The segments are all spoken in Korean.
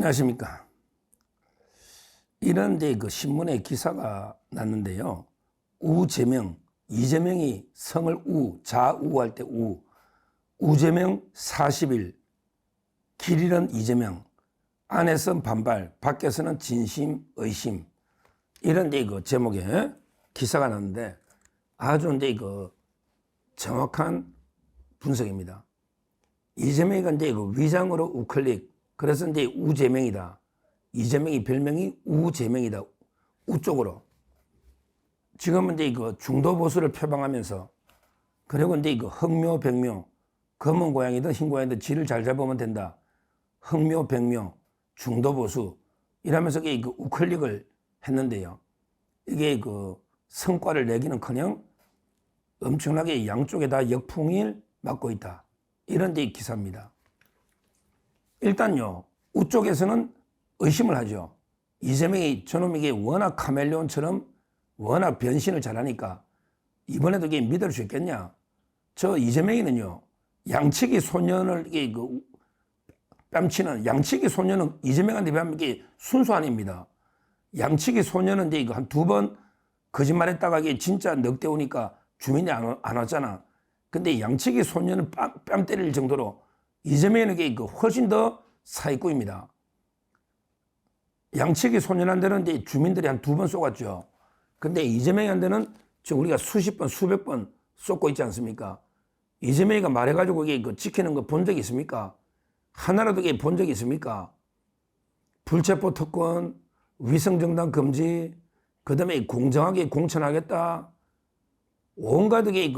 안녕하십니까. 이런 그 신문에 기사가 났는데요. 우재명, 이재명이 성을 좌우할 때 우재명 40일, 길 잃은 이재명, 안에서는 반발, 밖에서는 진심, 의심. 이런 그 제목의 기사가 났는데 아주 그 정확한 분석입니다. 이재명이 그 위장으로 우클릭, 그래서 우재명이다. 이재명이 별명이 우재명이다. 우쪽으로. 지금은 그 중도 보수를 표방하면서, 그리고 그 흑묘, 백묘, 검은 고양이든 흰 고양이든 질을 잘 잡으면 된다. 흑묘, 백묘, 중도 보수 이러면서 그 우클릭을 했는데요. 이게 그 성과를 내기는커녕 엄청나게 양쪽에 다 역풍을 맞고 있다. 이런 기사입니다. 일단요, 우쪽에서는 의심을 하죠. 이재명이 저놈에게 워낙 카멜레온처럼 워낙 변신을 잘하니까 이번에도 이게 믿을 수 있겠냐? 저 이재명이는요, 양치기 소년을 그 뺨치는 양치기 소년은 이재명한테 비하면 이게 순수 아닙니다. 양치기 소년은 이거 한 두 번 거짓말했다가 이게 진짜 넉대 오니까 주민이 안 왔잖아. 근데 양치기 소년은 뺨 때릴 정도로 이재명은 이게 훨씬 더 사기꾼입니다. 양치기 소년한테는 주민들이 한 두 번 쏘았죠. 근데 이재명한테는 지금 우리가 수십 번, 수백 번 쏘고 있지 않습니까? 이재명이가 말해가지고 이게 지키는 거 본 적 있습니까? 하나라도 이게 본 적 있습니까? 불체포 특권, 위성정당 금지, 그 다음에 공정하게 공천하겠다. 온갖 게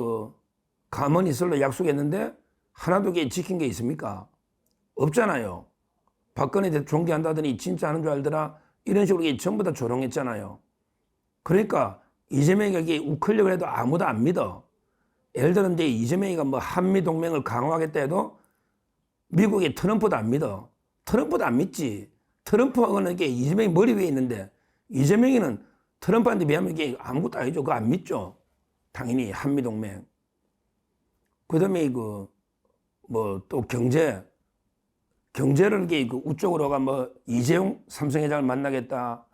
가만히 있을로 약속했는데 하나도 게 지킨 게 있습니까? 없잖아요. 박근혜 대통령 존경한다더니 진짜 하는 줄 알더라. 이런 식으로 전부 다 조롱했잖아요. 그러니까 이재명이가 우클릭을 해도 아무도 안 믿어. 예를 들어 이재명이가 뭐 한미동맹을 강화하겠다 해도 미국의 트럼프도 안 믿어. 트럼프도 안 믿지. 트럼프하고는 이재명이 머리 위에 있는데 이재명이는 트럼프한테 비하면 이게 아무것도 아니죠. 그거 안 믿죠. 당연히 한미동맹. 그 다음에 뭐 또 경제를 우쪽으로 가 이재용 삼성회장을 만나겠다.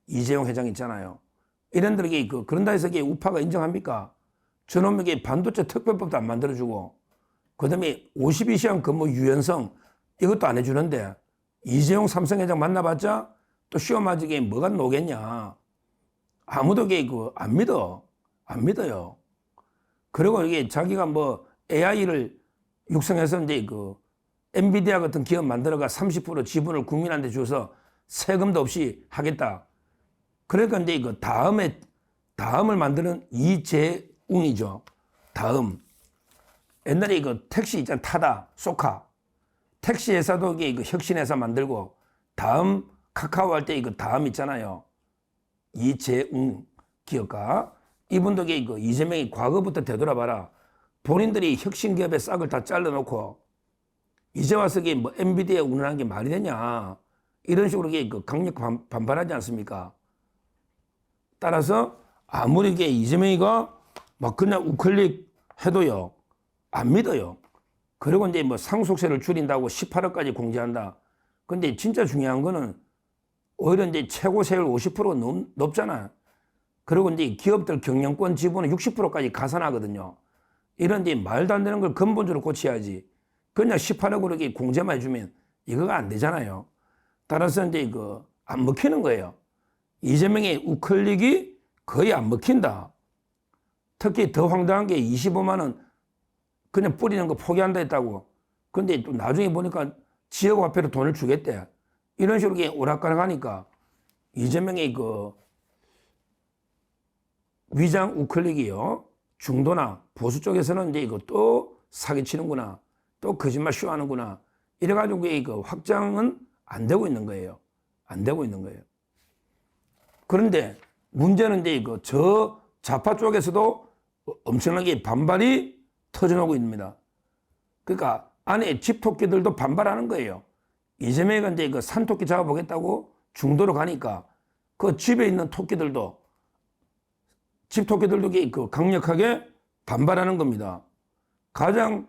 이재용 회장 있잖아요. 이런들 그런다 해서 우파가 인정합니까? 저놈에게 반도체 특별법도 안 만들어주고, 그 다음에 52시간 근무 유연성 이것도 안 해주는데 이재용 삼성회장 만나봤자 또 시험하지게 뭐가 노겠냐. 아무도 안 믿어. 안 믿어요. 그리고 이게 자기가 AI를 육성해서 엔비디아 같은 기업 만들어가 30% 지분을 국민한테 줘서 세금도 없이 하겠다. 그러니까 다음을 만드는 이재웅이죠. 다음. 옛날에 택시 있잖아. 타다, 소카. 택시 회사도 혁신회사 만들고, 다음 카카오 할 때 다음 있잖아요. 이재웅 기업가. 이분도 이재명이 과거부터 되돌아봐라. 본인들이 혁신기업의 싹을 다 잘라놓고, 이제 와서 엔비디아에 운운한 게 말이 되냐. 이런 식으로 강력 반발하지 않습니까? 따라서 아무리 이재명이가 그냥 우클릭 해도요, 안 믿어요. 그리고 상속세를 줄인다고 18억까지 공제한다. 근데 진짜 중요한 거는 오히려 최고 세율 50% 높잖아. 그리고 기업들 경영권 지분은 60%까지 가산하거든요. 이런 말도 안 되는 걸 근본적으로 고쳐야지. 그냥 18억으로 공제만 해주면 이거가 안 되잖아요. 따라서 안 먹히는 거예요. 이재명의 우클릭이 거의 안 먹힌다. 특히 더 황당한 게 25만 원 그냥 뿌리는 거 포기한다 했다고. 근데 또 나중에 보니까 지역화폐로 돈을 주겠대. 이런 식으로 오락가락 하니까 이재명의 위장 우클릭이요. 중도나 보수 쪽에서는 또 사기치는구나. 또 거짓말 쇼하는구나. 이래가지고 확장은 안 되고 있는 거예요. 안 되고 있는 거예요. 그런데 문제는 저 좌파 쪽에서도 엄청나게 반발이 터져나오고 있습니다. 그러니까 안에 집토끼들도 반발하는 거예요. 이재명이가 산토끼 잡아보겠다고 중도로 가니까 그 집에 있는 토끼들도 집토끼들도 강력하게 반발하는 겁니다. 가장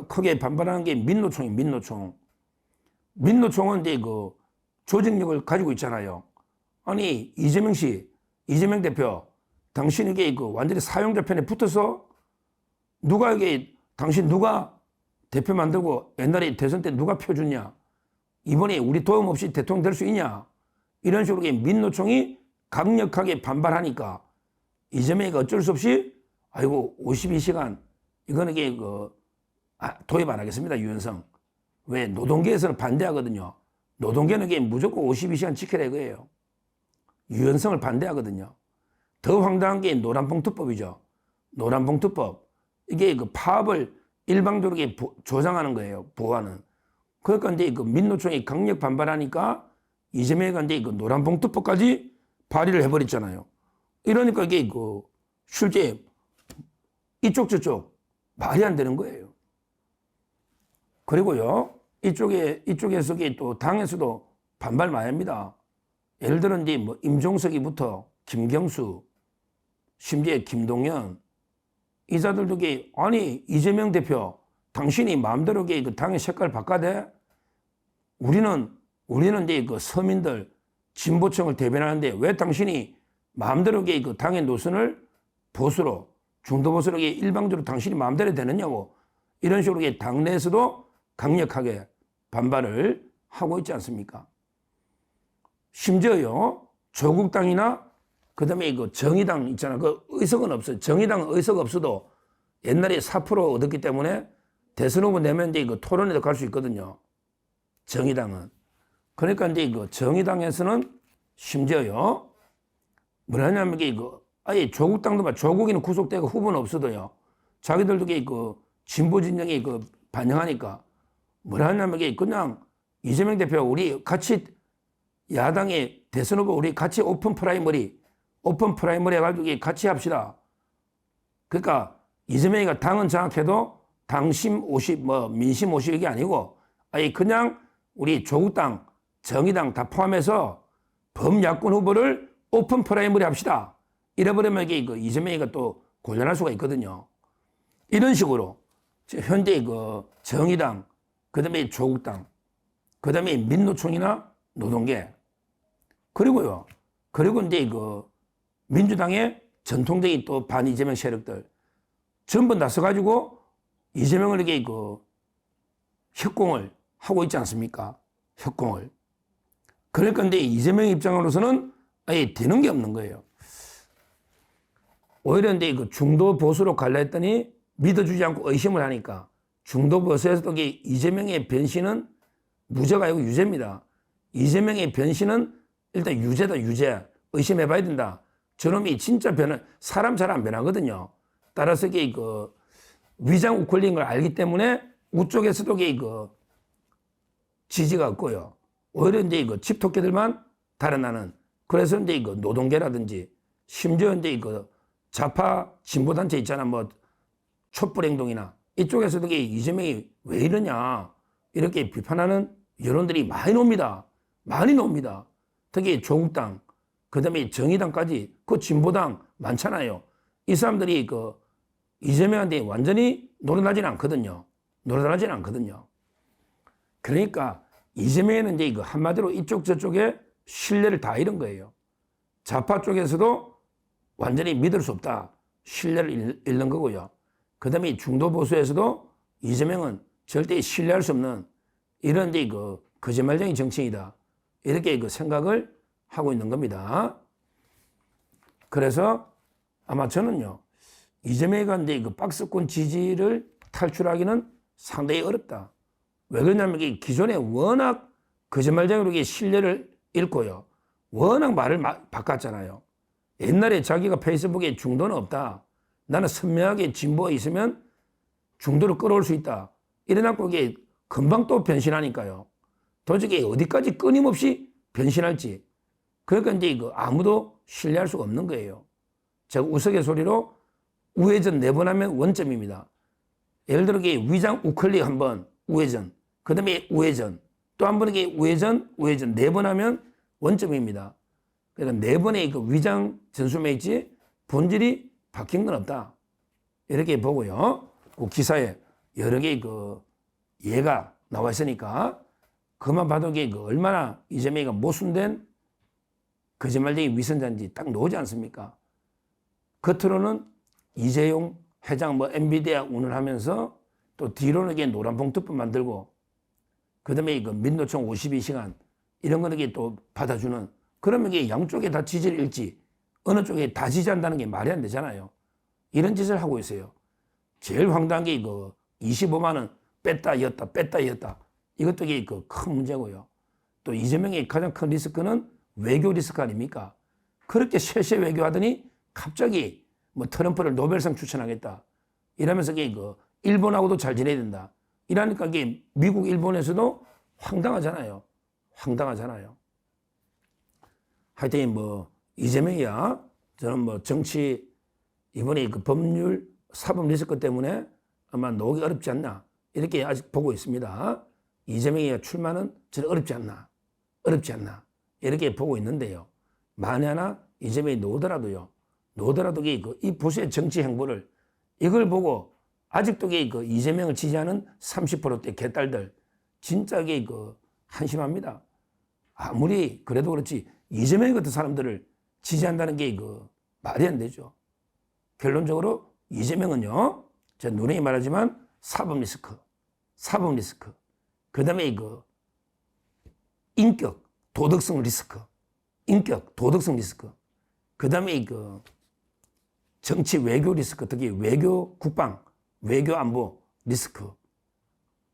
크게 반발하는 게 민노총이에요. 민노총. 민노총은 조직력을 가지고 있잖아요. 아니, 이재명 씨, 이재명 대표, 당신 이게 그 완전히 사용자 편에 붙어서 누가 이게, 당신 누가 대표 만들고 옛날에 대선 때 누가 표줬냐? 이번에 우리 도움 없이 대통령 될 수 있냐? 이런 식으로 민노총이 강력하게 반발하니까 이재명이 어쩔 수 없이 아이고 52시간 이거는 이게 도입 안 하겠습니다. 유연성. 왜? 노동계에서는 반대하거든요. 노동계는 이게 무조건 52시간 지켜라 이거예요. 유연성을 반대하거든요. 더 황당한 게 노란봉투법이죠. 노란봉투법. 이게 그 파업을 일방적으로 조장하는 거예요. 보호하는. 그러니까 이제 그 민노총이 강력 반발하니까 이재명이 이제 그 노란봉투법까지 발의를 해버렸잖아요. 이러니까 이게 실제 이쪽 저쪽 말이 안 되는 거예요. 그리고요, 이쪽에서 또 당에서도 반발 많이 합니다. 예를 들어 이제 뭐 임종석이부터 김경수, 심지어 김동연, 이자들도 아니, 이재명 대표, 당신이 마음대로 그 당의 색깔 바꿔대? 우리는 이제 그 서민들, 진보층을 대변하는데 왜 당신이 마음대로 그 당의 노선을 보수로, 중도보수로 일방적으로 당신이 마음대로 되느냐고 이런 식으로 당내에서도 강력하게 반발을 하고 있지 않습니까? 심지어요, 조국당이나 그 다음에 정의당 있잖아. 그 의석은 없어요. 정의당 의석 없어도 옛날에 4% 얻었기 때문에 대선 후보 내면 이제 토론에도 갈 수 있거든요. 정의당은. 그러니까 이제 정의당에서는 심지어요, 뭐냐면 아예 조국당도 조국이는 구속되고 후보는 없어도요. 자기들도 진보 진영이 반영하니까 뭐냐면 그냥 이재명 대표 우리 같이 야당의 대선 후보 우리 같이 오픈 프라이머리 해가지고 같이 합시다. 그러니까 이재명이가 당은 장악해도 당심 50, 민심 50 이게 아니고 아예 그냥 우리 조국당, 정의당 다 포함해서 범야권 후보를 오픈 프라이머리 합시다. 이래버리면 이게 이재명이가 또 곤란할 수가 있거든요. 이런 식으로 현재 정의당, 그 다음에 조국당, 그 다음에 민노총이나 노동계, 그리고요, 그리고 이제 민주당의 전통적인 또 반이재명 세력들 전부 나서가지고 이재명을 이렇게 협공을 하고 있지 않습니까? 협공을. 그러니까 근데 이재명 입장으로서는 아예 되는 게 없는 거예요. 오히려 이제 중도 보수로 갈라 했더니 믿어주지 않고 의심을 하니까 중도 보수에서도 이재명의 변신은 무죄가 아니고 유죄입니다. 이재명의 변신은 일단 유죄다, 유죄. 의심해봐야 된다. 저놈이 진짜 사람 잘 안 변하거든요. 따라서 위장 우클린 걸 알기 때문에 우쪽에서도 지지가 없고요. 오히려 이제 집토끼들만 달아나는. 그래서 이제 노동계라든지 심지어 이제 좌파 진보단체 있잖아. 뭐 촛불행동이나 이쪽에서도 이재명이 왜 이러냐 이렇게 비판하는 여론들이 많이 나옵니다. 많이 나옵니다. 특히 조국당, 그 다음에 정의당까지 그 진보당 많잖아요. 이 사람들이 이재명한테 완전히 노릇하지는 않거든요. 노릇하지는 않거든요. 그러니까 이재명은 이제 한마디로 이쪽 저쪽에 신뢰를 다 잃은 거예요. 좌파 쪽에서도 완전히 믿을 수 없다. 신뢰를 잃는 거고요. 그 다음에 중도 보수에서도 이재명은 절대 신뢰할 수 없는 이런 이제 거짓말쟁이 정치인이다. 이렇게 생각을 하고 있는 겁니다. 그래서 아마 저는요, 이재명이 이제 박스권 지지를 탈출하기는 상당히 어렵다. 왜 그러냐면 기존에 워낙 거짓말쟁이로 신뢰를 잃고요. 워낙 말을 바꿨잖아요. 옛날에 자기가 페이스북에 중도는 없다. 나는 선명하게 진보가 있으면 중도를 끌어올 수 있다. 이래놓고 이게 금방 또 변신하니까요. 도저히 어디까지 끊임없이 변신할지. 그러니까 이제 아무도 신뢰할 수가 없는 거예요. 제가 우스갯소리로 우회전 4번 하면 원점입니다. 예를 들어 위장 우클릭 한번 우회전, 그 다음에 우회전, 또 한 번에 우회전 4번 하면 원점입니다. 그러니까 4번의 위장 전술만 있지 본질이 바뀐 건 없다. 이렇게 보고요. 그 기사에 여러 개의 예가 나와 있으니까 그만 봐도 이게 얼마나 이재명이가 모순된 거짓말쟁이 위선자인지 딱 나오지 않습니까? 겉으로는 이재용 회장 엔비디아 운운하면서 또 뒤로는 이게 노란 봉투법 만들고 그다음에 이거 민노총 52시간 이런 거는 이게 또 받아주는 그러면 이게 양쪽에 다 지지를 잃지 어느 쪽에 다 지지한다는 게 말이 안 되잖아요. 이런 짓을 하고 있어요. 제일 황당한 게 이거 25만 원 뺐다 이었다 뺐다 이었다 이것도 이게 큰 문제고요. 또 이재명의 가장 큰 리스크는 외교 리스크 아닙니까? 그렇게 쉐쉐 외교하더니 갑자기 트럼프를 노벨상 추천하겠다 이러면서 이게 일본하고도 잘 지내야 된다 이러니까 이게 미국 일본에서도 황당하잖아요. 황당하잖아요. 하여튼 이재명이야 저는 정치 이번에 법률 사법 리스크 때문에 아마 나오기 어렵지 않나 이렇게 아직 보고 있습니다. 이재명이가 출마는 저는 어렵지 않나 이렇게 보고 있는데요. 만에 하나 이재명이 나오더라도 이 보수의 정치 행보를 이걸 보고 아직도 이재명을 지지하는 30%대 개딸들 진짜 한심합니다. 아무리 그래도 그렇지 이재명 같은 사람들을 지지한다는 게 말이 안 되죠. 결론적으로 이재명은요, 제가 누누이 말하지만 사법 리스크, 그 다음에 인격, 도덕성 리스크, 그 다음에 정치 외교 리스크, 특히 외교 국방, 외교 안보 리스크.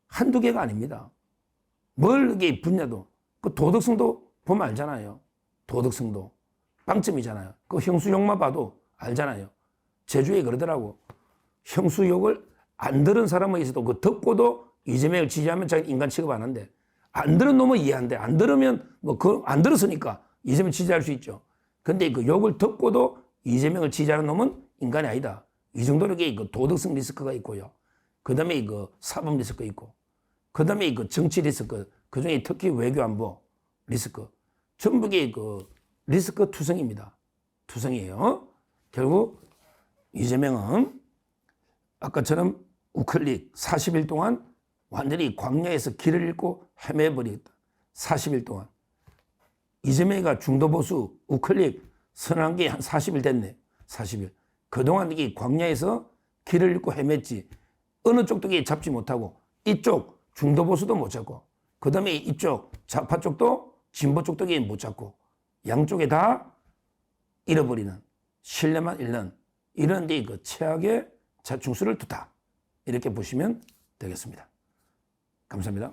한두 개가 아닙니다. 뭘 이게 분야도, 그 도덕성도 보면 알잖아요. 도덕성도. 빵점이잖아요. 그 형수욕만 봐도 알잖아요. 제주에 그러더라고. 형수욕을 안 들은 사람은 있어도 듣고도 이재명을 지지하면 자기 인간 취급 안 한대. 안 들은 놈은 이해한대. 안 들으면 안 들었으니까 이재명 지지할 수 있죠. 근데 욕을 듣고도 이재명을 지지하는 놈은 인간이 아니다. 이 정도로 도덕성 리스크가 있고요. 그 다음에 사법 리스크 있고, 그 다음에 정치 리스크, 그 중에 특히 외교 안보 리스크. 전부 리스크 투성입니다. 투성이에요. 결국 이재명은 아까처럼 우클릭 40일 동안 완전히 광야에서 길을 잃고 헤매버리겠다. 40일 동안. 이재명이가 중도보수 우클릭 선언한 게 한 40일 됐네. 40일. 그동안 이 광야에서 길을 잃고 헤맸지. 어느 쪽도 잡지 못하고 이쪽 중도보수도 못 잡고 그 다음에 이쪽 좌파 쪽도 진보 쪽도 못 잡고 양쪽에 다 잃어버리는 신뢰만 잃는 이런 데 최악의 자충수를 두다. 이렇게 보시면 되겠습니다. 감사합니다.